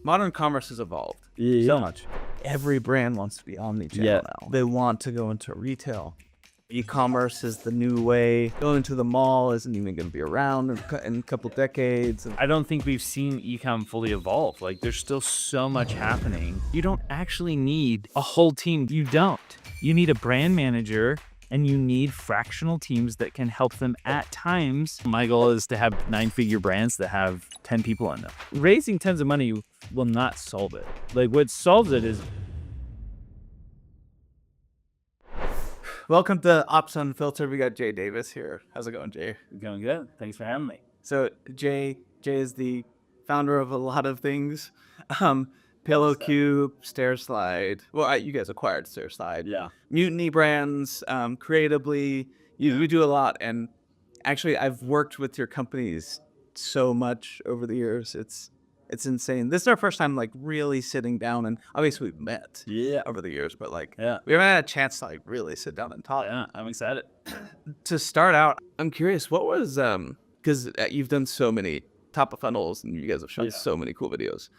Modern commerce has evolved Yeah. so much. Every brand wants to be omni-channel now. They want to go into retail. E-commerce is the new way. Going to the mall isn't even going to be around in a couple decades. I don't think we've seen e-com fully evolve. Like, there's still so much happening. You don't actually need a whole team. You don't. You need a brand manager and you need fractional teams that can help them at times. My goal is to have 9-figure brands that have 10 people in them. Raising tons of money will not solve it. Like, what solves it is Welcome to Ops Unfiltered. We got Jay Davis here. How's it going, Jay? going good. Thanks for having me. So Jay is the founder of a lot of things. Cube, StairSlide. Well, you guys acquired StairSlide. Yeah. Mutiny Brands, Creatably. We do a lot. And actually, I've worked with your companies so much over the years. It's insane. This is our first time like really sitting down, and obviously we've met over the years, but like we haven't had a chance to like really sit down and talk. Yeah, I'm excited. To start out, I'm curious, what was because you've done so many top of funnels and you guys have shown so many cool videos.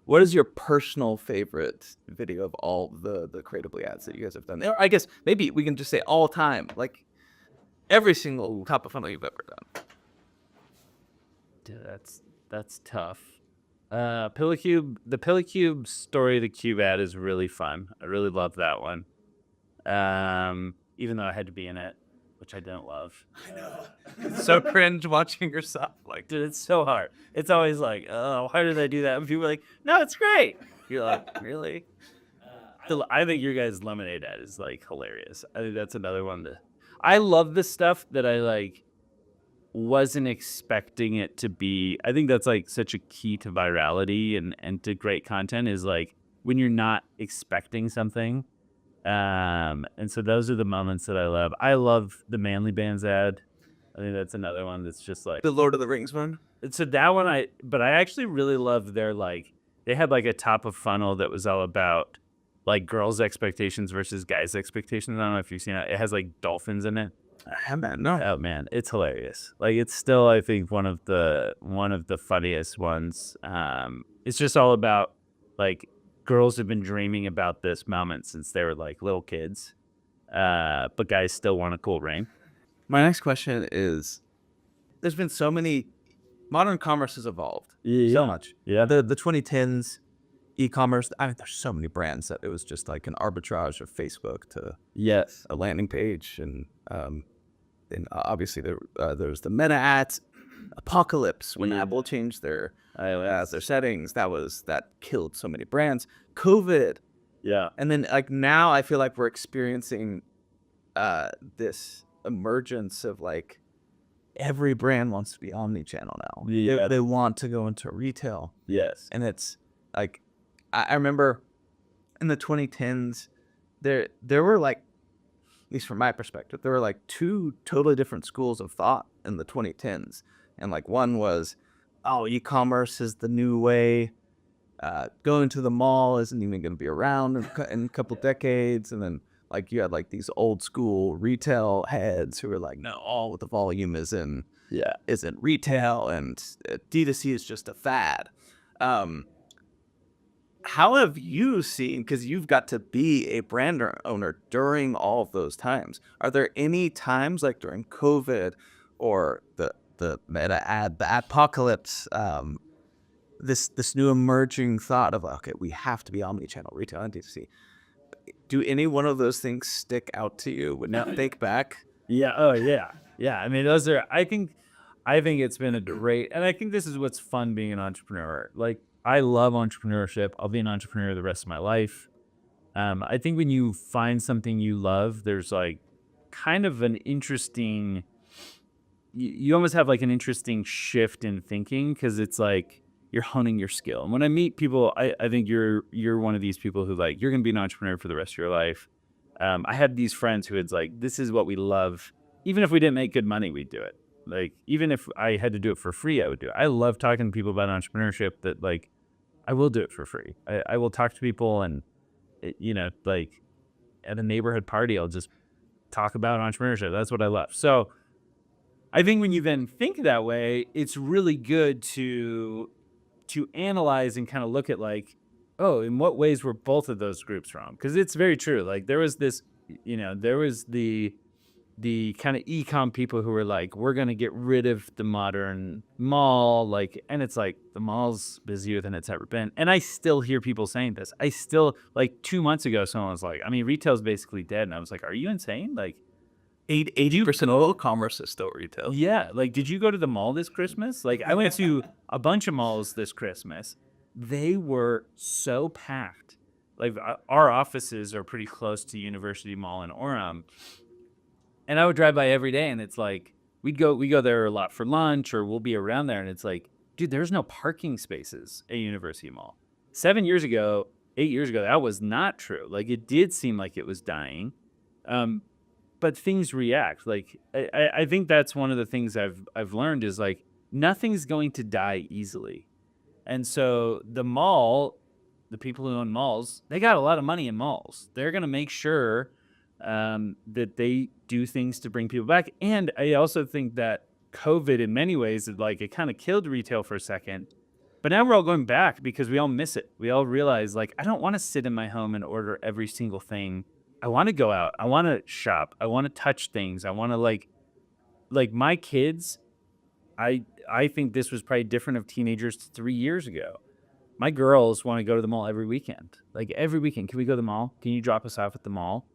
What is your personal favorite video of all the Creatably ads that you guys have done? Or I guess maybe we can just say all time, like every single top of funnel you've ever done. Dude, that's tough. Pillicube, the Pillicube story, the cube ad is really fun. I really love that one. Even though I had to be in it, which I don't love. I know. It's so cringe watching yourself. Like, dude, it's so hard. It's always like, oh, why did I do that? And people are like, no, it's great. You're like, really? I think your guys' lemonade ad is like hilarious. I think that's another one that I love the stuff that I like wasn't expecting it to be. I think that's like such a key to virality and to great content is like when you're not expecting something. And so those are the moments that I love. I love the Manly Bands ad. I think that's another one that's just like the Lord of the Rings one. So that one but I actually really love their like, they had like a top of funnel that was all about like girls' expectations versus guys' expectations. I don't know if you've seen it. It has like dolphins in it. I haven't. No. Oh man, it's hilarious. Like it's still, I think, one of the funniest ones. It's just all about like girls have been dreaming about this moment since they were like little kids, but guys still want a cool ring. My next question is: there's been so many. Modern commerce has evolved so much. Yeah. The 2010s e-commerce. I mean, there's so many brands that it was just like an arbitrage of Facebook to a landing page, and then obviously there's the meta ads, Apocalypse when Apple changed their settings. That killed so many brands. COVID, and then like now I feel like we're experiencing this emergence of like every brand wants to be omni-channel now. They want to go into retail. And it's like I remember in the 2010s there were like, at least from my perspective, there were like two totally different schools of thought in the 2010s. And like one was, oh, e-commerce is the new way. Going to the mall isn't even going to be around in a couple decades. And then like you had like these old school retail heads who were like, no, all the volume isn't retail, and D2C is just a fad. How have you seen, because you've got to be a brand owner during all of those times, are there any times like during COVID or the meta ad, the apocalypse, this new emerging thought of, okay, we have to be omni-channel retail and D2C. Do any one of those things stick out to you when you think back? Yeah. Oh yeah. Yeah. I mean, those are, I think it's been a great, and I think this is what's fun being an entrepreneur. Like, I love entrepreneurship. I'll be an entrepreneur the rest of my life. I think when you find something you love, there's like kind of an interesting, you almost have like an interesting shift in thinking, because it's like you're honing your skill. And when I meet people, I think you're one of these people who like, you're going to be an entrepreneur for the rest of your life. I had these friends who it's like, this is what we love. Even if we didn't make good money, we'd do it. Like, even if I had to do it for free, I would do it. I love talking to people about entrepreneurship, that like, I will do it for free. I will talk to people, and, like at a neighborhood party, I'll just talk about entrepreneurship. That's what I love. So I think when you then think that way, it's really good to to analyze and kind of look at like, oh, in what ways were both of those groups wrong? Because it's very true. Like there was this, there was the kind of e-com people who were like, we're going to get rid of the modern mall. Like, and it's like the mall's busier than it's ever been. And I still hear people saying this. I still, like 2 months ago, someone was like, I mean, retail's basically dead. And I was like, are you insane? Like 80% of all commerce is still retail. yeah. Like, did you go to the mall this Christmas? Like I went to a bunch of malls this Christmas. They were so packed. Like our offices are pretty close to University Mall in Orem. And I would drive by every day, and it's like we go there a lot for lunch, or we'll be around there, and it's like, dude, there's no parking spaces at University Mall. 7 years ago, 8 years ago, that was not true. Like it did seem like it was dying, but things react. Like I think that's one of the things I've learned is like nothing's going to die easily, and so the mall, the people who own malls, they got a lot of money in malls. They're gonna make sure that they do things to bring people back. And I also think that COVID in many ways, like it kind of killed retail for a second, but now we're all going back because we all miss it. We all realize like, I don't want to sit in my home and order every single thing. I want to go out. I want to shop. I want to touch things. I want to like my kids. I think this was probably different of teenagers 3 years ago. My girls want to go to the mall every weekend. Like every weekend, can we go to the mall? Can you drop us off at the mall?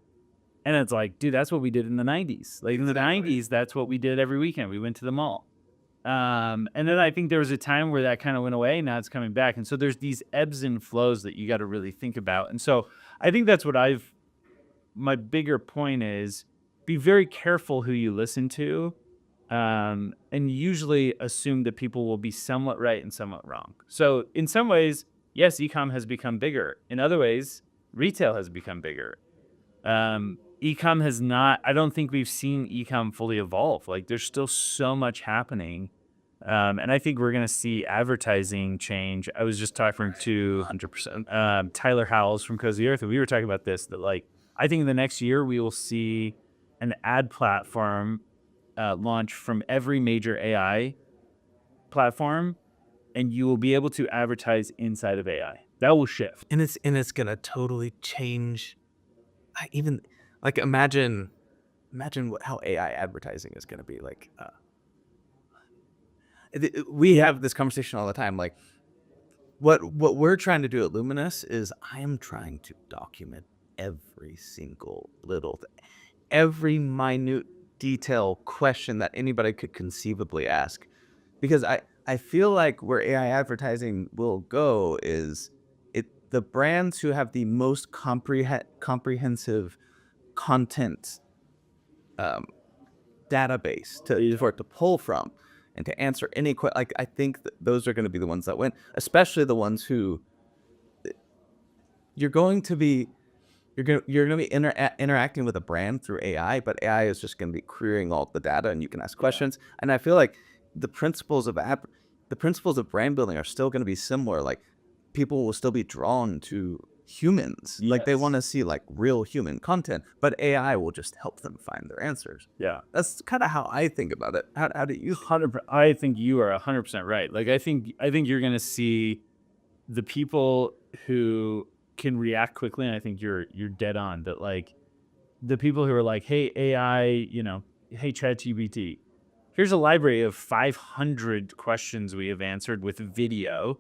And it's like, dude, that's what we did in the 90s. Like in the 90s, that's what we did every weekend. We went to the mall. And then I think there was a time where that kind of went away. Now it's coming back. And so there's these ebbs and flows that you got to really think about. And so I think that's what my bigger point is be very careful who you listen to. And usually assume that people will be somewhat right and somewhat wrong. So in some ways, yes, e-com has become bigger. In other ways, retail has become bigger. E-com has not, I don't think we've seen e-com fully evolve. Like there's still so much happening. And I think we're going to see advertising change. I was just talking to 100% Tyler Howells from Cozy Earth, and we were talking about this, that like, I think in the next year we will see an ad platform launch from every major AI platform, and you will be able to advertise inside of AI. That will shift. And it's going to totally change. Even like imagine how AI advertising is going to be like. We have this conversation all the time. Like what we're trying to do at Luminous is I am trying to document every single little every minute detail question that anybody could conceivably ask, because I feel like where AI advertising will go is the brands who have the most comprehensive content database for it to pull from and to answer any question. Like I think those are going to be the ones that win, especially the ones who you're going to be interacting with a brand through AI, but AI is just going to be querying all the data, and you can ask questions. And I feel like the principles of brand building are still going to be similar. Like people will still be drawn to humans. Yes. Like they want to see like real human content, but AI will just help them find their answers. Yeah. That's kind of how I think about it. How do you? I think you are 100% right. Like I think you're going to see the people who can react quickly, and I think you're dead on that. Like the people who are like, hey AI, hey ChatGPT, here's a library of 500 questions we have answered with video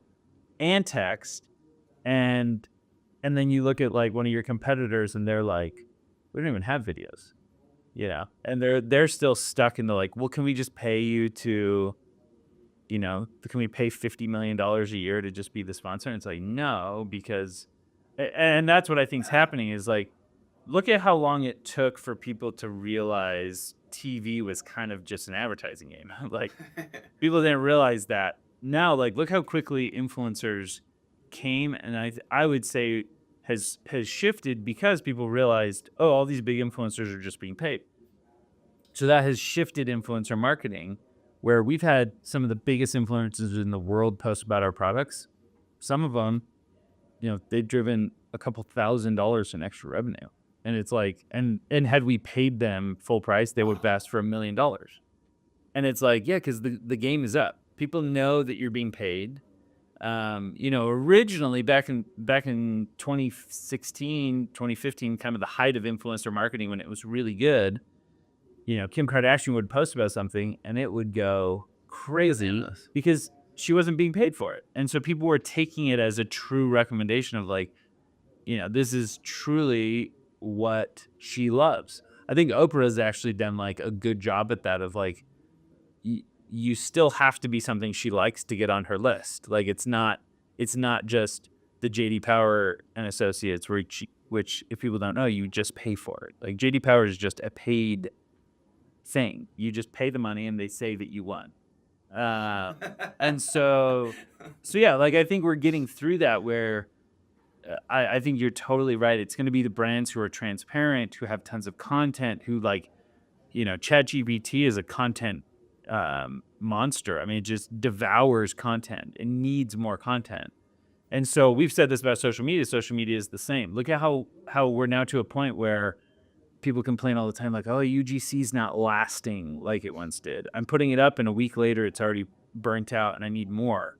and text, and then you look at like one of your competitors and they're like, we don't even have videos, and they're still stuck in the like, well, can we just pay you to, can we pay $50 million a year to just be the sponsor? And it's like, no, because, and that's what I think is happening is like, look at how long it took for people to realize TV was kind of just an advertising game. Like people didn't realize that. Now, like, look how quickly influencers came, and I would say has shifted because people realized, oh, all these big influencers are just being paid. So that has shifted influencer marketing, where we've had some of the biggest influencers in the world post about our products. Some of them, they've driven a couple $1,000s in extra revenue. And it's like, and had we paid them full price, they would have asked for $1 million. And it's like, yeah, because the game is up. People know that you're being paid. Originally back in 2016, 2015, kind of the height of influencer marketing when it was really good, Kim Kardashian would post about something and it would go crazy Bananas. because she wasn't being paid for it. And so people were taking it as a true recommendation of like, this is truly what she loves. I think Oprah has actually done like a good job at that of like, you still have to be something she likes to get on her list. Like it's not just the JD Power and Associates which if people don't know, you just pay for it. Like JD Power is just a paid thing. You just pay the money and they say that you won. And so yeah, like I think we're getting through that where I think you're totally right. It's going to be the brands who are transparent, who have tons of content, who like, ChatGPT is a content monster. I mean, it just devours content. It needs more content. And so we've said this about social media. Social media is the same. Look at how we're now to a point where people complain all the time, like, oh, UGC is not lasting like it once did. I'm putting it up and a week later it's already burnt out and I need more.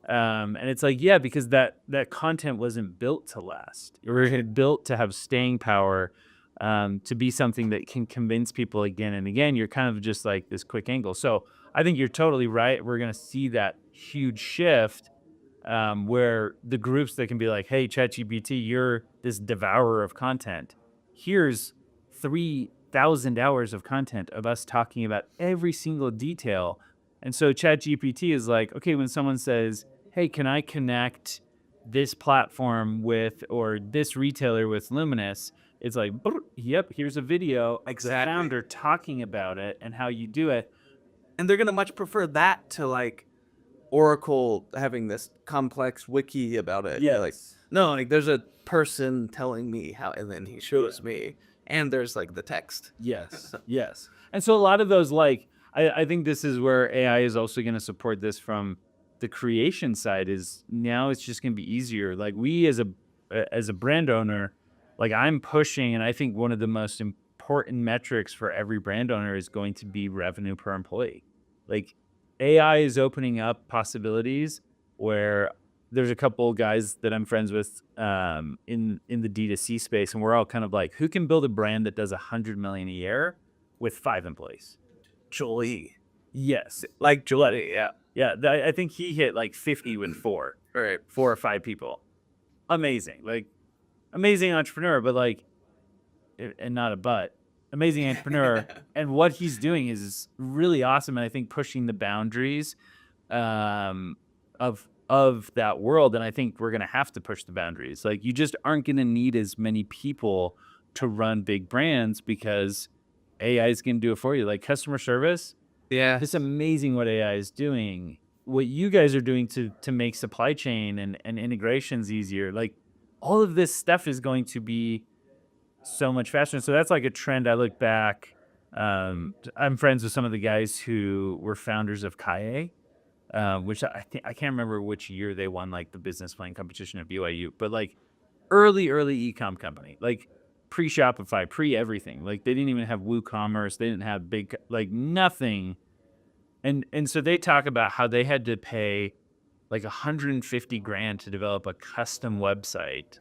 And it's like, yeah, because that content wasn't built to last. It was built to have staying power, to be something that can convince people again and again. You're kind of just like this quick angle. So I think you're totally right. We're going to see that huge shift, where the groups that can be like, hey, ChatGPT, you're this devourer of content. Here's 3,000 hours of content of us talking about every single detail. And so ChatGPT is like, okay, when someone says, hey, can I connect this platform with, or this retailer with Luminous? It's like, yep, here's a video of the Exactly. founder talking about it and how you do it. And they're gonna much prefer that to like Oracle having this complex wiki about it. You're like, Yes. no, like there's a person telling me how, and then he shows me, and there's like the text. Yes. Yes. And so a lot of those, like, I think this is where AI is also going to support this from the creation side. Is now it's just going to be easier. Like we as a brand owner, like I'm pushing, and I think one of the most important metrics for every brand owner is going to be revenue per employee. Like AI is opening up possibilities where there's a couple guys that I'm friends with, in the D2C space, and we're all kind of like, who can build a brand that does $100 million a year with 5 employees? Jolie, Yes, like Gillette, yeah. yeah. I think he hit like 50 with four Right. or 5 people. Amazing, like amazing entrepreneur, but like, and not a but, amazing entrepreneur. And what he's doing is really awesome, and I think pushing the boundaries, of that world. And I think we're gonna have to push the boundaries. Like you just aren't gonna need as many people to run big brands because AI is gonna do it for you. Like customer service, Yeah. it's amazing what AI is doing. What you guys are doing to make supply chain and integrations easier. Like all of this stuff is going to be so much faster. And so that's like a trend. I look back. I'm friends with some of the guys who were founders of Kaye, which I think I can't remember which year they won like the business plan competition at BYU, but like early e-com company, like pre Shopify, pre everything. Like they didn't even have WooCommerce. They didn't have big, like nothing. And so they talk about how they had to pay like 150 grand to develop a custom website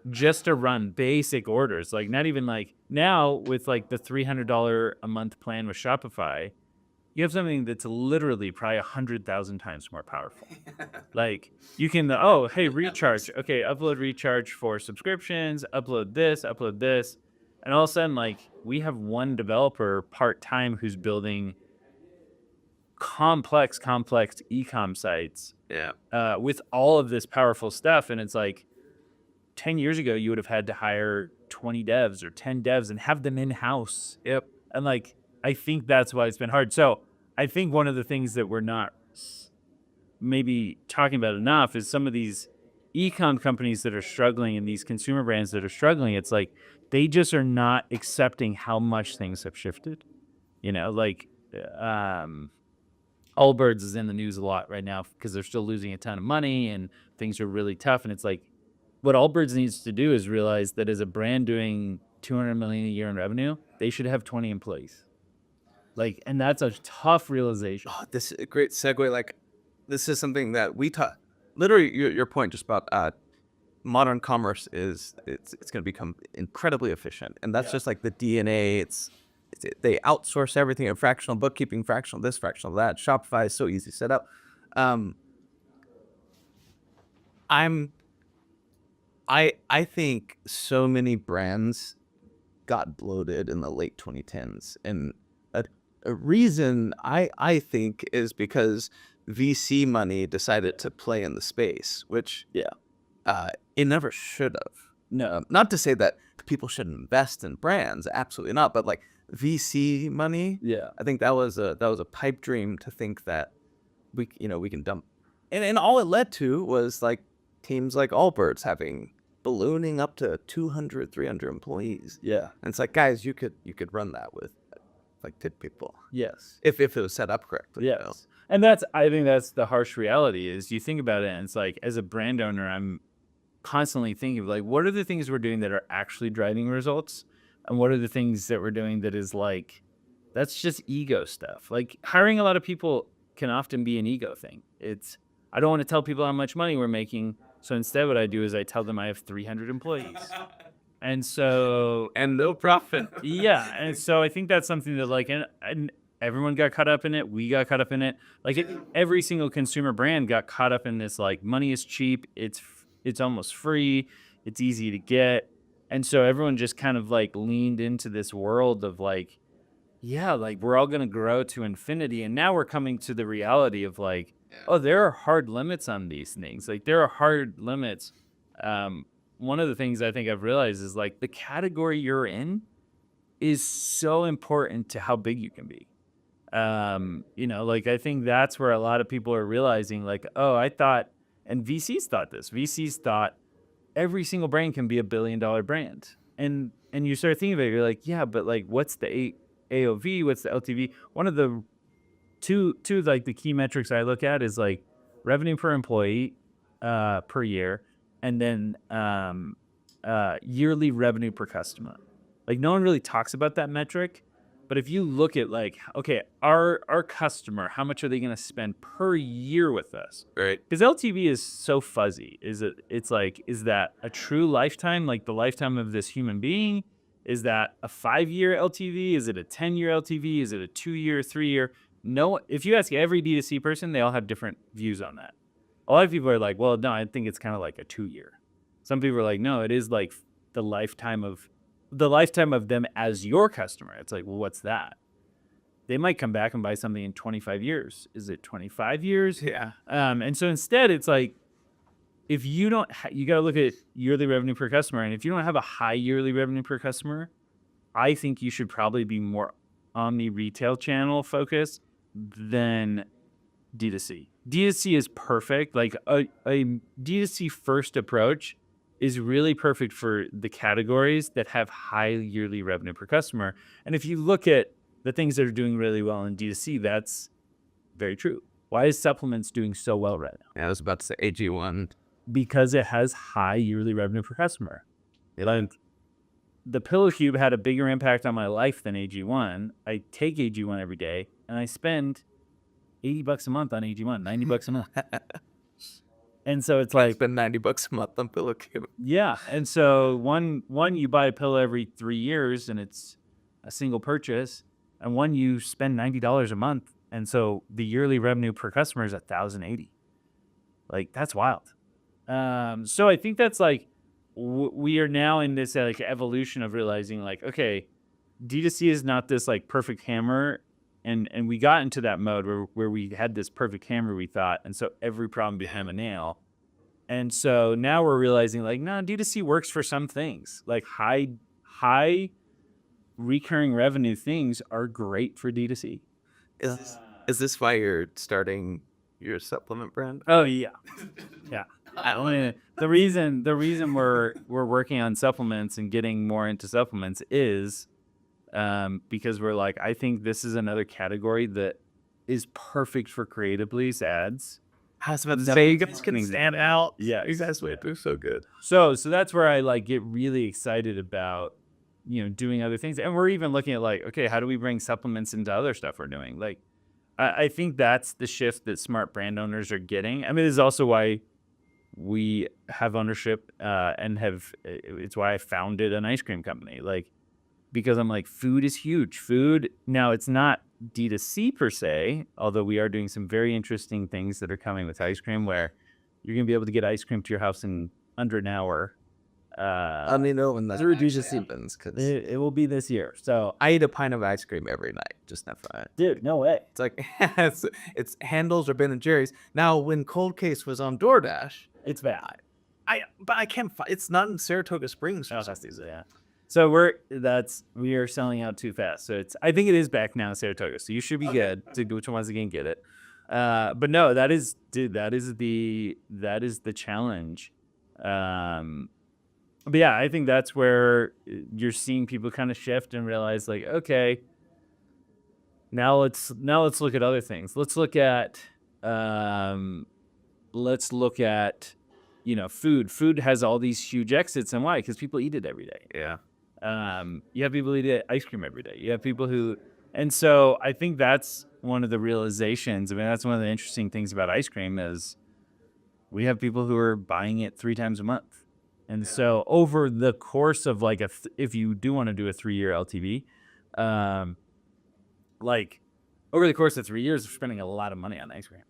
just to run basic orders. Like not even like now with like the $300 a month plan with Shopify, you have something that's literally probably 100,000 times more powerful. Like you can, oh, hey, recharge. Okay, upload recharge for subscriptions, upload this. And all of a sudden, like we have one developer part-time who's building complex e-com sites, Yeah. with all of this powerful stuff. And it's like 10 years ago, you would have had to hire 20 devs or 10 devs and have them in-house. Yep. And like, I think that's why it's been hard. So I think one of the things that we're not maybe talking about enough is some of these e-com companies that are struggling and these consumer brands that are struggling. It's like, they just are not accepting how much things have shifted, like, Allbirds is in the news a lot right now because they're still losing a ton of money and things are really tough. And it's like, what Allbirds needs to do is realize that as a brand doing 200 million a year in revenue, they should have 20 employees. Like, and that's a tough realization. Oh, this is a great segue. Like, this is something that we talk. literally your point just about modern commerce is it's going to become incredibly efficient, and that's just like the DNA. They outsource everything in fractional bookkeeping, fractional this, fractional that. Shopify is so easy to set up. Um, I think so many brands got bloated in the late 2010s, and a reason I think is because VC money decided to play in the space, which it never should have. No. Not to say that people shouldn't invest in brands, absolutely not. But like VC money, Yeah. I think that was a pipe dream to think that we can dump, and all it led to was like teams like Allbirds having ballooning up to 200, 300 employees. Yeah. And it's like, guys, you could run that with like 10 people Yes. if it was set up correctly. Yes. And I think that's the harsh reality is you think about it and it's like, as a brand owner, I'm constantly thinking of like, what are the things we're doing that are actually driving results? And what are the things that we're doing that is like, that's just ego stuff. Like hiring a lot of people can often be an ego thing. I don't want to tell people how much money we're making. So instead what I do is I tell them I have 300 employees. And so, and no profit. yeah. And so I think that's something that like, and everyone got caught up in it. We got caught up in it. Like every single consumer brand got caught up in this, like money is cheap. It's almost free. It's easy to get. And so everyone just kind of like leaned into this world of like, yeah, like we're all going to grow to infinity. And now we're coming to the reality of like, oh, there are hard limits on these things. Like there are hard limits. One of the things I think I've realized is like the category you're in is so important to how big you can be. Like I think that's where a lot of people are realizing like, oh, I thought, and VCs thought this. VCs thought every single brand can be $1 billion brand. And you start thinking about it, you're like, yeah, but like what's the AOV? What's the LTV? One of the two like the key metrics I look at is like revenue per employee per year, and then yearly revenue per customer. Like no one really talks about that metric, but if you look at like, okay, our customer, how much are they going to spend per year with us? Right. Because LTV is so fuzzy. It's like, is that a true lifetime, like the lifetime of this human being? Is that a 5-year LTV? Is it a 10-year LTV? Is it a 2-year, 3-year? No, if you ask every D2C person, they all have different views on that. A lot of people are like, well, no, I think it's kind of like a 2-year. Some people are like, no, it is like the lifetime of them as your customer. It's like, well, what's that? They might come back and buy something in 25 years. Is it 25 years? Yeah. And so instead it's like, if you don't, you got to look at yearly revenue per customer. And if you don't have a high yearly revenue per customer, I think you should probably be more omni retail channel focused than D2C. D2C is perfect. Like a D2C first approach is really perfect for the categories that have high yearly revenue per customer. And if you look at the things that are doing really well in D2C, that's very true. Why is supplements doing so well right now? Yeah, I was about to say AG1. Because it has high yearly revenue per customer. The Pillow Cube had a bigger impact on my life than AG1. I take AG1 every day, and I spend $80 a month on AG1, $90 a month. And so it's like, spend $90 a month on Pillow Cube. yeah. And so one you buy a pillow every 3 years, and it's a single purchase, and one you spend $90 a month, and so the yearly revenue per customer is $1,080. Like that's wild. So I think that's like we are now in this like evolution of realizing like, okay, D2C is not this like perfect hammer, and we got into that mode where we had this perfect hammer, we thought, and so every problem became a nail. And so now we're realizing like, no, D2C works for some things. Like high recurring revenue things are great for D2C. Is this why you're starting your supplement brand? Oh yeah. Yeah. The reason we're working on supplements and getting more into supplements is because we're like, I think this is another category that is perfect for Creatably's ads. I was about to say, you guys can stand out. Yeah, You guys would do so good. So that's where I like get really excited about, doing other things. And we're even looking at like, okay, how do we bring supplements into other stuff we're doing? Like, I think that's the shift that smart brand owners are getting. I mean, this is also why we have ownership and it's why I founded an ice cream company. Like, because I'm like, food is huge. Food, now it's not D2C per se, although we are doing some very interesting things that are coming with ice cream where you're going to be able to get ice cream to your house in under an hour. Let me know when that actually happens, because It will be this year. So, I eat a pint of ice cream every night. Just FYI. dude, no way. It's like it's Handles or Ben and Jerry's. Now, when Cold Case was on DoorDash, It's bad. but I can't find. It's not in Saratoga Springs. Oh, yeah. So we are selling out too fast. So I think it is back now in Saratoga. So you should be good to go to once again get it. But no, that is the challenge. But yeah, I think that's where you're seeing people kind of shift and realize, like, okay, now let's look at other things. Let's look at food. Food has all these huge exits, and why? Because people eat it every day. Yeah. You have people who eat ice cream every day. You have people who, and so I think that's one of the realizations. I mean, that's one of the interesting things about ice cream is we have people who are buying it 3 times a month. And so over the course of like if you do want to do a 3-year LTV, like over the course of 3 years, we're spending a lot of money on ice cream.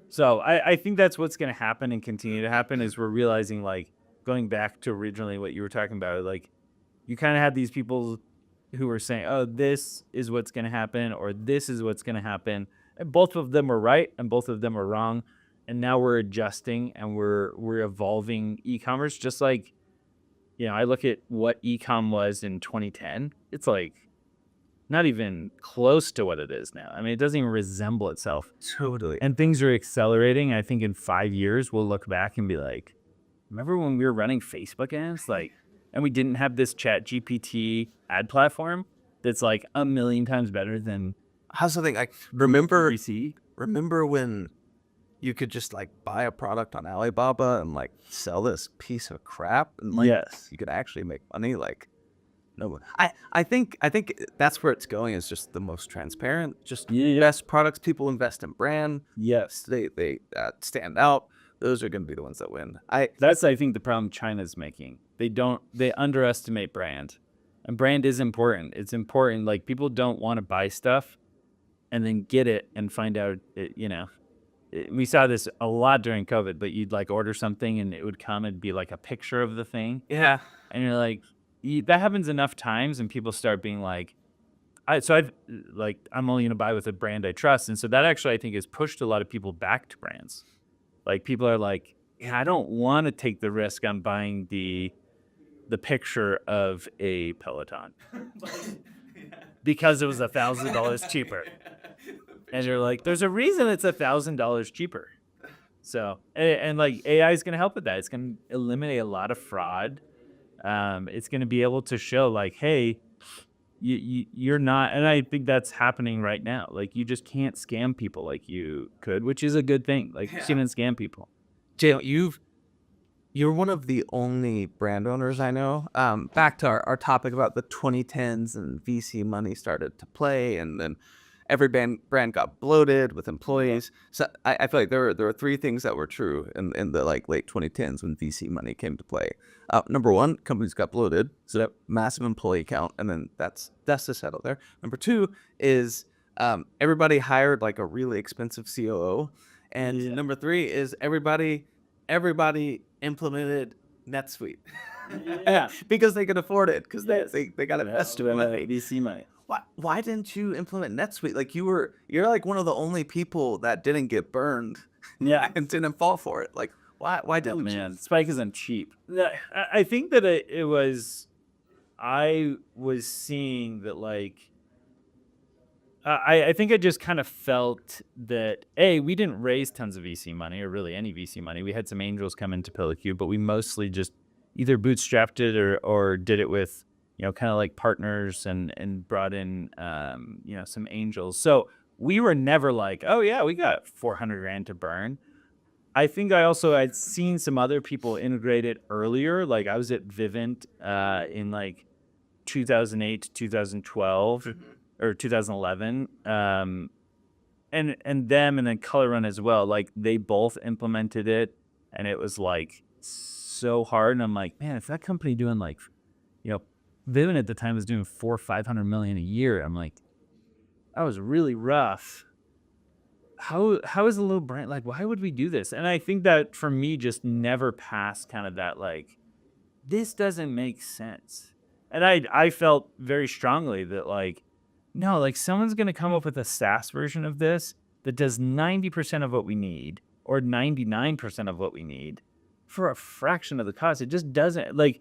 So I think that's what's going to happen and continue to happen is we're realizing, like, going back to originally what you were talking about, like, you kind of had these people who were saying, oh, this is what's going to happen, or this is what's going to happen. And both of them are right and both of them are wrong. And now we're adjusting and we're evolving e-commerce. Just like, I look at what e-com was in 2010. It's like not even close to what it is now. I mean, it doesn't even resemble itself. Totally. And things are accelerating. I think in 5 years, we'll look back and be like, remember when we were running Facebook ads? Like, and we didn't have this Chat GPT ad platform that's like a million times better than How's something like remember 3C? Remember when you could just like buy a product on Alibaba and like sell this piece of crap and like Yes. you could actually make money? Like, no, I think that's where it's going, is just the most transparent, just best products. People invest in brand. Yes. They stand out. Those are going to be the ones that win. That's, I think, the problem China's making. They underestimate brand. And brand is important. It's important. Like, people don't want to buy stuff and then get it and find out, we saw this a lot during COVID, but you'd like order something and it would come and be like a picture of the thing. Yeah. And you're like, that happens enough times and people start being like, I'm only going to buy with a brand I trust. And so that actually, I think, has pushed a lot of people back to brands. Like, people are like, I don't want to take the risk on buying the picture of a Peloton because it was $1,000 cheaper. And you're like, there's a reason it's $1,000 cheaper. So, and like AI is going to help with that. It's going to eliminate a lot of fraud. It's going to be able to show, like, hey, you're not, and I think that's happening right now. Like, you just can't scam people like you could, which is a good thing. Like, you shouldn't scam people. Jay, you're one of the only brand owners I know. Back to our topic about the 2010s and VC money started to play, and then every brand got bloated with employees. So I feel like there were 3 things that were true in the like late 2010s when VC money came to play. Number 1, companies got bloated, so that massive employee count, and then that's to settle there. Number 2 is everybody hired like a really expensive COO, and number 3 is everybody implemented NetSuite. Yeah, because they could afford it, because they got invested in it. VC money. Why didn't you implement NetSuite? Like, you're like one of the only people that didn't get burned. Yeah. And didn't fall for it. Like, why didn't you? Man, Spike isn't cheap. I think that I was seeing that, like, I think I just kind of felt that, we didn't raise tons of VC money, or really any VC money. We had some angels come into PillarQ, but we mostly just either bootstrapped it or did it with, kind of like partners and brought in, some angels. So we were never like, oh yeah, we got $400,000 to burn. I think I'd seen some other people integrate it earlier. Like, I was at Vivint in like 2008 to 2012 or 2011. and them and then Color Run as well. Like they both implemented it, and it was like so hard. And I'm like, man, if that company doing like, you know, Vivint at the time was doing 400-500 million a year. I'm like, that was really rough. How is a little brand like? Why would we do this? And I think that for me, just never passed kind of that like, this doesn't make sense. And I felt very strongly that like, no, like someone's gonna come up with a SaaS version of this that does 90% of what we need or 99% of what we need for a fraction of the cost. It just doesn't like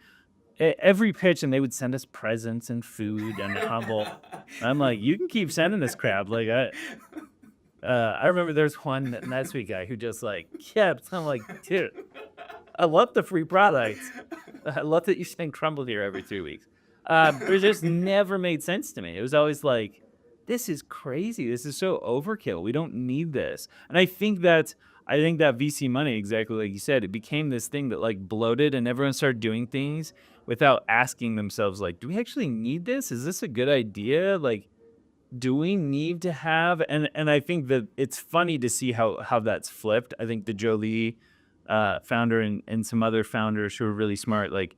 every pitch, and they would send us presents and food and Humble. I'm like, you can keep sending this crap. Like I remember there's one NetSuite guy who just like kept. I'm like, dude, I love the free products. I love that you send Crumble here every 3 weeks. It just never made sense to me. It was always like, this is crazy. This is so overkill. We don't need this. And I think that VC money, exactly like you said, it became this thing that like bloated, and everyone started doing things without asking themselves, like, do we actually need this? Is this a good idea? Like, do we need to have? And I think that it's funny to see how that's flipped. I think the Joe Lee founder and some other founders who are really smart, like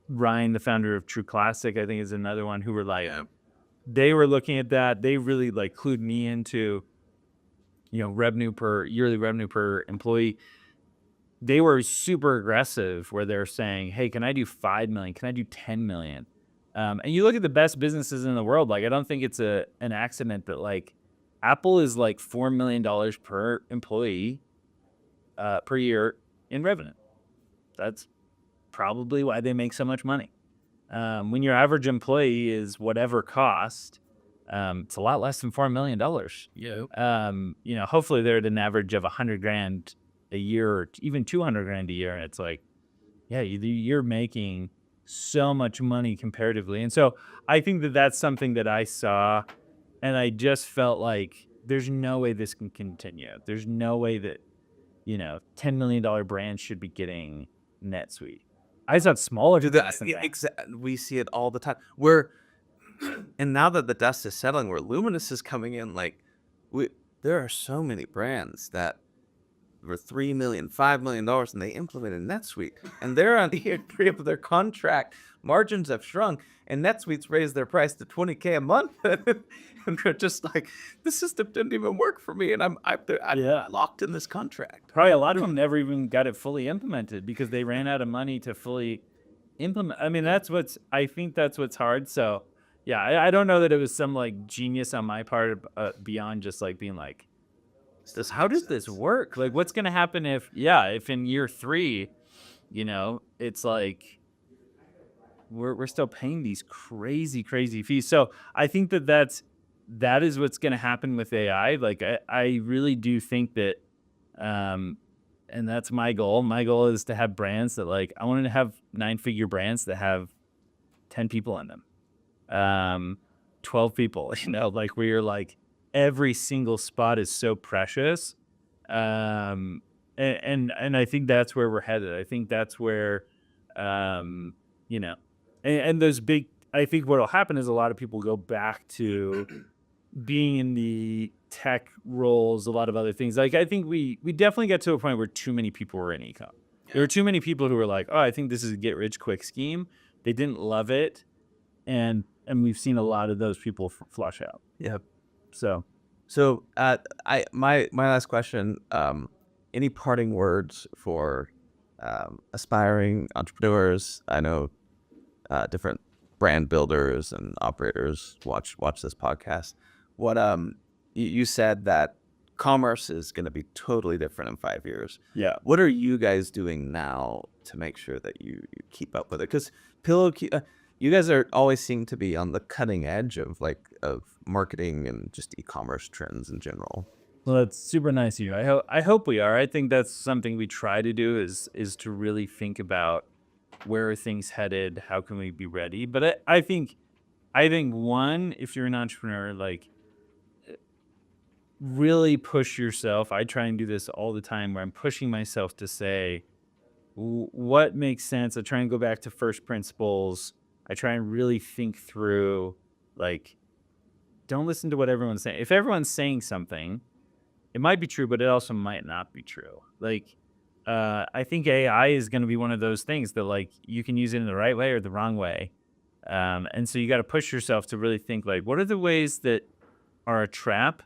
Ryan, the founder of True Classic, I think is another one, who were like, they were looking at that. They really like clued me into, you know, yearly revenue per employee. They were super aggressive where they're saying, hey, can I do 5 million? Can I do 10 million? And you look at the best businesses in the world, like I don't think it's an accident that like Apple is like $4 million per employee per year in revenue. That's probably why they make so much money. When your average employee is whatever cost, it's a lot less than $4 million. Yeah. You know, hopefully they're at an average of $100,000 a year, or even $200,000 a year. And it's like, yeah, you're making so much money comparatively. And so I think that that's something that I saw, and I just felt like there's no way this can continue. There's no way that, you know, $10 million brands should be getting NetSuite. I thought smaller. We see it all the time. And now that the dust is settling, where Luminous is coming in, like there are so many brands that were $3 million, $5 million, and they implemented NetSuite, and they're on year 3 of their contract. Margins have shrunk, and NetSuite's raised their price to $20K a month, and they're just like, the system didn't even work for me, and I'm locked in this contract. Probably a lot of them never even got it fully implemented because they ran out of money to fully implement. I mean, I think that's what's hard. So yeah, I don't know that it was some like genius on my part beyond just like being like, how does this work? Like, what's going to happen if in year 3, you know, it's like we're still paying these crazy fees. So I think that is what's going to happen with AI. Like, I really do think that, and that's my goal. My goal is to have brands that like, I want to have 9-figure brands that have 10 people in them, 12 people, you know, like where you're like, every single spot is so precious. And I think that's where we're headed. I think that's where, you know, and those big, I think what'll happen is a lot of people go back to being in the tech roles, a lot of other things. Like, I think we definitely get to a point where too many people were in ecom. There were too many people who were like, oh, I think this is a get rich quick scheme. They didn't love it. And we've seen a lot of those people flush out. Yep. So my last question, any parting words for aspiring entrepreneurs? I know different brand builders and operators watch this podcast. What you said that commerce is going to be totally different in 5 years. Yeah. What are you guys doing now to make sure that you keep up with it? Because you guys are always seem to be on the cutting edge of marketing and just e-commerce trends in general. Well, that's super nice of you. I hope we are. I think that's something we try to do is to really think about where are things headed, how can we be ready. But I think one, if you're an entrepreneur, like really push yourself. I try and do this all the time where I'm pushing myself to say what makes sense. I try and go back to first principles. I try and really think through like don't listen to what everyone's saying. If everyone's saying something, it might be true, but it also might not be true. Like, I think AI is going to be one of those things that like you can use it in the right way or the wrong way. And so you got to push yourself to really think like, what are the ways that are a trap?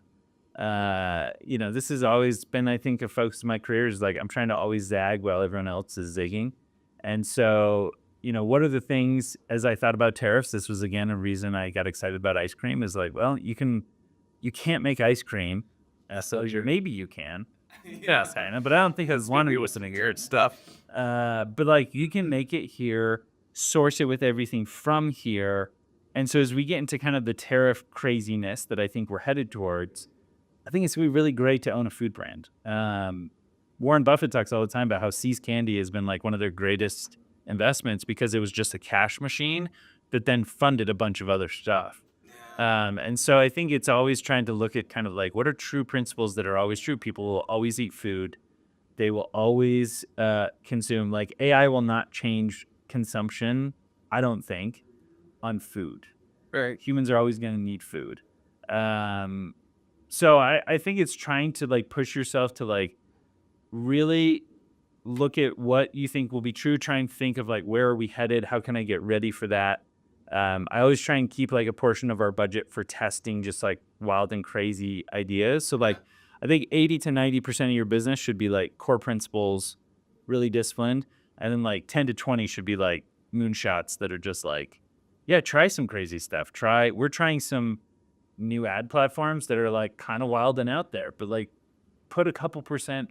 This has always been, I think, a focus of my career is like, I'm trying to always zag while everyone else is zigging. And so, what are the things, as I thought about tariffs, this was again a reason I got excited about ice cream is like, well, you can't make ice cream. So maybe you can. Yeah. Kind of, but I don't think as one You're listening here. It's stuff. but like you can make it here, source it with everything from here. And so as we get into kind of the tariff craziness that I think we're headed towards, I think it's going to be really great to own a food brand. Warren Buffett talks all the time about how See's Candy has been like one of their greatest investments because it was just a cash machine that then funded a bunch of other stuff. And so I think it's always trying to look at kind of like what are true principles that are always true. People will always eat food. They will always consume. Like AI will not change consumption, I don't think, on food. Right. Humans are always going to need food. So I think it's trying to like push yourself to like really look at what you think will be true. Try and think of like, where are we headed? How can I get ready for that? I always try and keep like a portion of our budget for testing just like wild and crazy ideas. So like, I think 80 to 90% of your business should be like core principles, really disciplined. And then like 10 to 20 should be like moonshots that are just like, yeah, try some crazy stuff. We're trying some new ad platforms that are like kind of wild and out there, but like put a couple percent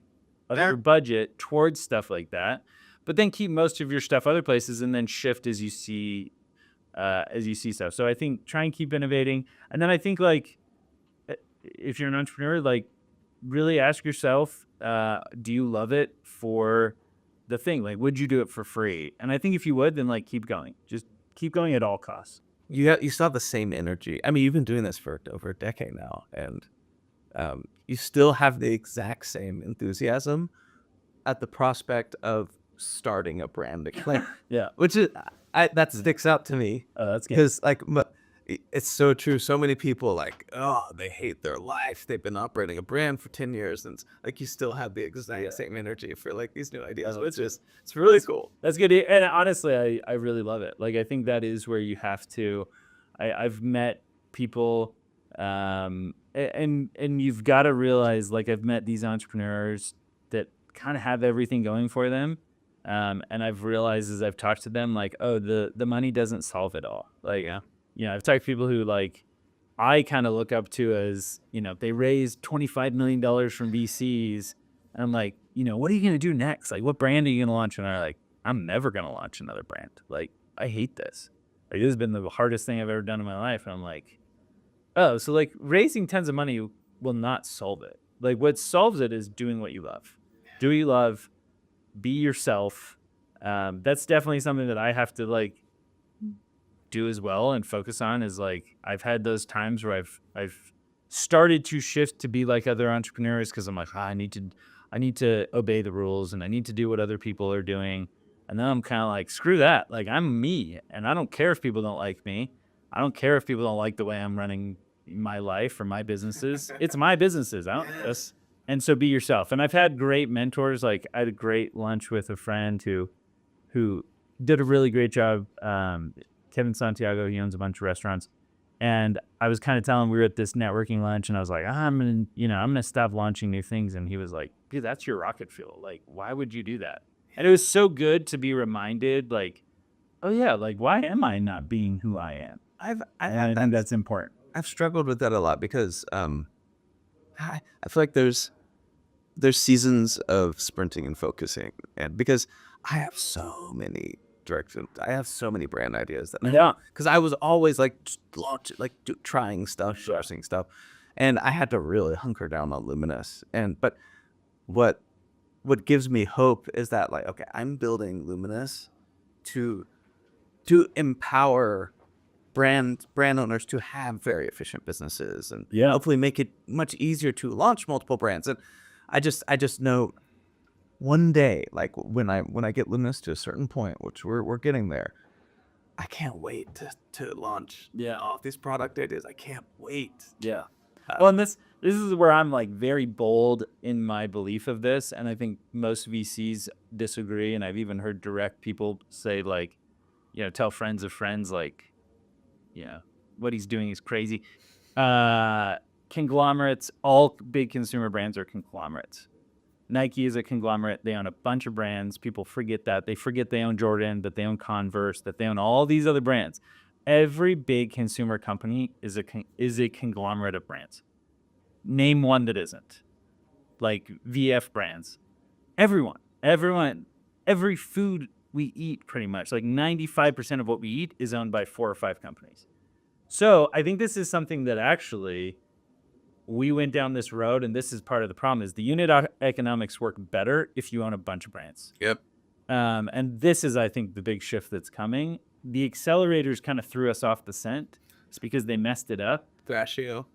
of your budget towards stuff like that, but then keep most of your stuff other places and then shift as you see stuff. So I think try and keep innovating. And then I think like, if you're an entrepreneur, like really ask yourself, do you love it for the thing? Like, would you do it for free? And I think if you would, then like keep going, just keep going at all costs. You still have the same energy. I mean, you've been doing this for over a decade now, and you still have the exact same enthusiasm at the prospect of starting a brand. Like, Yeah. which is that sticks out to me That's good. because like it's so true. So many people like, oh, they hate their life. They've been operating a brand for 10 years, and it's like you still have the exact same energy for like these new ideas. It's really cool. That's good. And honestly, I really love it. Like, I think that is where you have to, I've met people, and you've got to realize, like, I've met these entrepreneurs that kind of have everything going for them. And I've realized as I've talked to them, like, oh, the money doesn't solve it all. Like, I've talked to people who like, I kind of look up to as, they raised $25 million from VCs. And I'm like, what are you going to do next? Like, what brand are you going to launch? And they're like, I'm never going to launch another brand. Like, I hate this. Like, this has been the hardest thing I've ever done in my life. And I'm like, oh, so like raising tons of money will not solve it. Like, what solves it is doing what you love. Do what you love. Be yourself. That's definitely something that I have to like do as well and focus on. Is like, I've had those times where I've started to shift to be like other entrepreneurs because I'm like, I need to obey the rules and I need to do what other people are doing. And then I'm kind of like, screw that. Like, I'm me, and I don't care if people don't like me. I don't care if people don't like the way I'm running my life or my businesses. It's my businesses. I don't just. And so be yourself. And I've had great mentors. Like, I had a great lunch with a friend who did a really great job. Kevin Santiago, he owns a bunch of restaurants. And I was kind of telling him, we were at this networking lunch, and I was like, I'm going to stop launching new things. And he was like, dude, that's your rocket fuel. Like, why would you do that? And it was so good to be reminded, like, oh yeah, like, why am I not being who I am? I think that's important. I've struggled with that a lot because I feel like there's seasons of sprinting and focusing, and because I have so many directions, I have so many brand ideas that because I was always like trying stuff, sourcing stuff, and I had to really hunker down on Luminous. But what gives me hope is that like, okay, I'm building Luminous to empower brand owners to have very efficient businesses and hopefully make it much easier to launch multiple brands. And I just know one day, like when I get Luminous to a certain point, which we're getting there, I can't wait to launch Yeah. all these product ideas. I can't wait. Yeah. Well, and this is where I'm like very bold in my belief of this, and I think most VCs disagree. And I've even heard direct people say like, tell friends of friends like, what he's doing is crazy. Conglomerates, all big consumer brands are conglomerates. Nike is a conglomerate. They own a bunch of brands. People forget that. They forget they own Jordan, that they own Converse, that they own all these other brands. Every big consumer company is a conglomerate of brands. Name one that isn't. Like VF brands. Everyone, every food we eat pretty much, like 95% of what we eat is owned by 4 or 5 companies. So I think this is something that actually we went down this road, and this is part of the problem, is the unit economics work better if you own a bunch of brands. Yep. And this is, I think, the big shift that's coming. The accelerators kind of threw us off the scent. It's because they messed it up. Thrashio.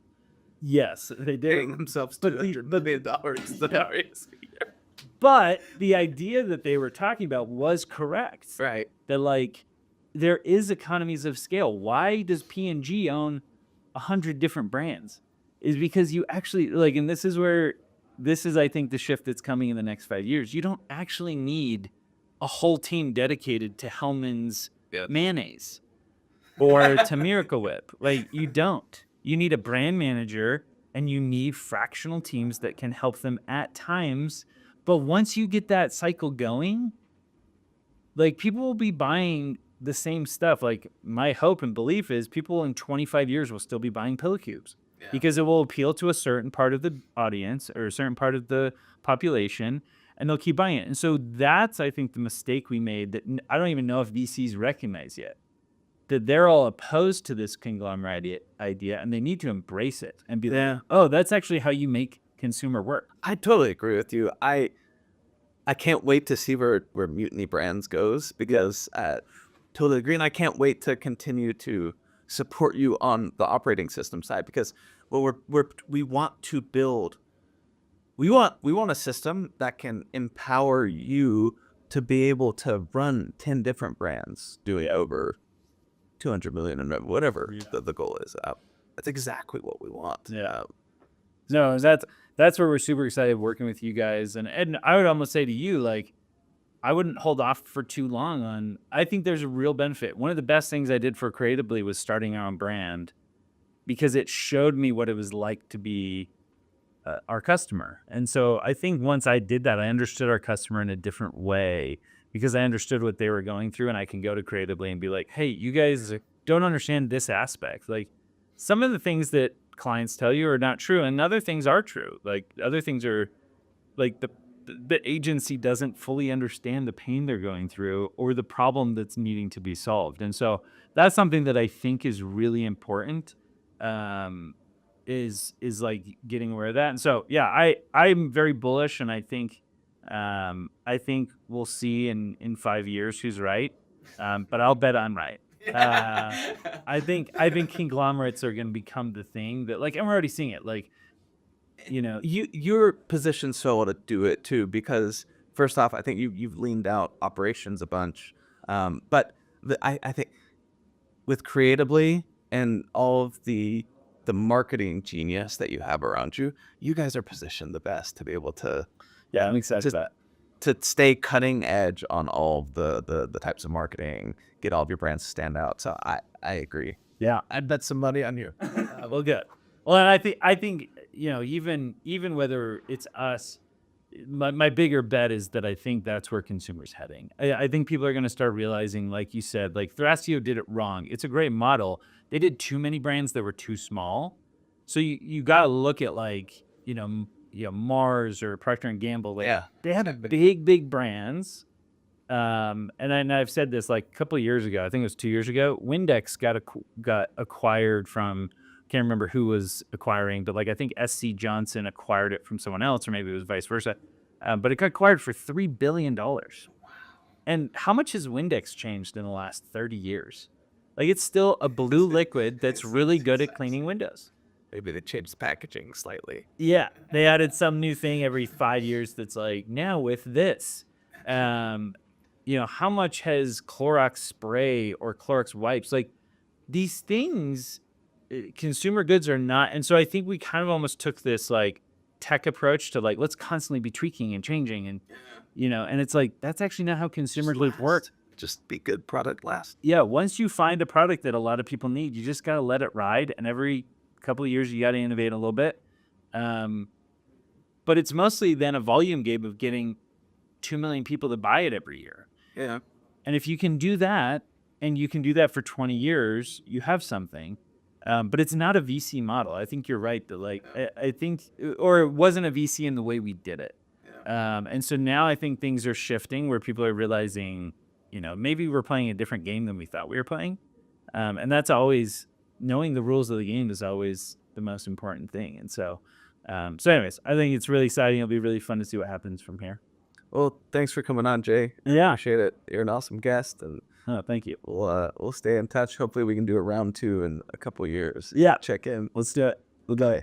Yes, they did. Paying themselves $200 million scenarios a year. But the idea that they were talking about was correct. Right. That like there is economies of scale. Why does P&G own 100 different brands? Is because you actually like, and this is I think the shift that's coming in the next 5 years. You don't actually need a whole team dedicated to Hellmann's mayonnaise or to Miracle Whip. Like you don't. You need a brand manager, and you need fractional teams that can help them at times. But once you get that cycle going, like people will be buying the same stuff. Like my hope and belief is people in 25 years will still be buying Pillow Cubes because it will appeal to a certain part of the audience or a certain part of the population, and they'll keep buying it. And so that's, I think, the mistake we made that I don't even know if VCs recognize yet, that they're all opposed to this conglomerate idea, and they need to embrace it and be like, oh, that's actually how you make consumer work. I totally agree with you. I can't wait to see where Mutiny Brands goes, because totally agree, and I can't wait to continue to support you on the operating system side, because we want to build. We want a system that can empower you to be able to run 10 different brands doing over 200 million in revenue, whatever the goal is. That's exactly what we want. Yeah. No, that's where we're super excited working with you guys. And I would almost say to you, like, I wouldn't hold off for too long on, I think there's a real benefit. One of the best things I did for Creatably was starting our own brand, because it showed me what it was like to be our customer. And so I think once I did that, I understood our customer in a different way, because I understood what they were going through, and I can go to Creatably and be like, hey, you guys don't understand this aspect. Like some of the things that clients tell you are not true, and other things are true. Like other things are like the agency doesn't fully understand the pain they're going through or the problem that's needing to be solved. And so that's something that I think is really important, is like getting aware of that. And so, yeah, I'm very bullish, and I think we'll see in 5 years who's right. But I'll bet I'm right. I think conglomerates are going to become the thing that, like, and we're already seeing it. Like, you're positioned so well to do it too, because first off, I think you've leaned out operations a bunch, but I think with Creatably and all of the marketing genius that you have around you, you guys are positioned the best to be able to. Yeah, I'm excited for that. To stay cutting edge on all of the types of marketing, get all of your brands to stand out. So I agree. Yeah, I'd bet some money on you. Well, good. Well, and I think even whether it's us, my bigger bet is that I think that's where consumers heading. I think people are going to start realizing, like you said, like Thrasio did it wrong. It's a great model. They did too many brands that were too small. So you got to look at like Mars or Procter and Gamble. They have big brands. And I've said this like a couple of years ago. I think it was 2 years ago. Windex got acquired from, can't remember who was acquiring, but like I think SC Johnson acquired it from someone else, or maybe it was vice versa. But it got acquired for $3 billion. Wow. And how much has Windex changed in the last 30 years? Like it's still a blue liquid that's really good at cleaning windows. Maybe they changed the packaging slightly. Yeah, they added some new thing every 5 years that's like, now with this. how much has Clorox spray or Clorox wipes? Like these things, consumer goods are not. And so I think we kind of almost took this like tech approach to like, let's constantly be tweaking and changing. And, and it's like, that's actually not how consumer goods work. Just be good product last. Yeah. Once you find a product that a lot of people need, you just got to let it ride. And every couple of years, you got to innovate a little bit. But it's mostly then a volume game of getting 2 million people to buy it every year. Yeah. And if you can do that, and you can do that for 20 years, you have something. But it's not a VC model. I think you're right. That like, I think, or it wasn't a VC in the way we did it. Yeah. And so now I think things are shifting where people are realizing, maybe we're playing a different game than we thought we were playing. And that's always, knowing the rules of the game is always the most important thing. And so anyways, I think it's really exciting. It'll be really fun to see what happens from here. Well, thanks for coming on, Jay. Yeah. Appreciate it. You're an awesome guest, and thank you. We'll stay in touch. Hopefully we can do a round 2 in a couple years. Yeah. Check in. Let's do it. We'll go.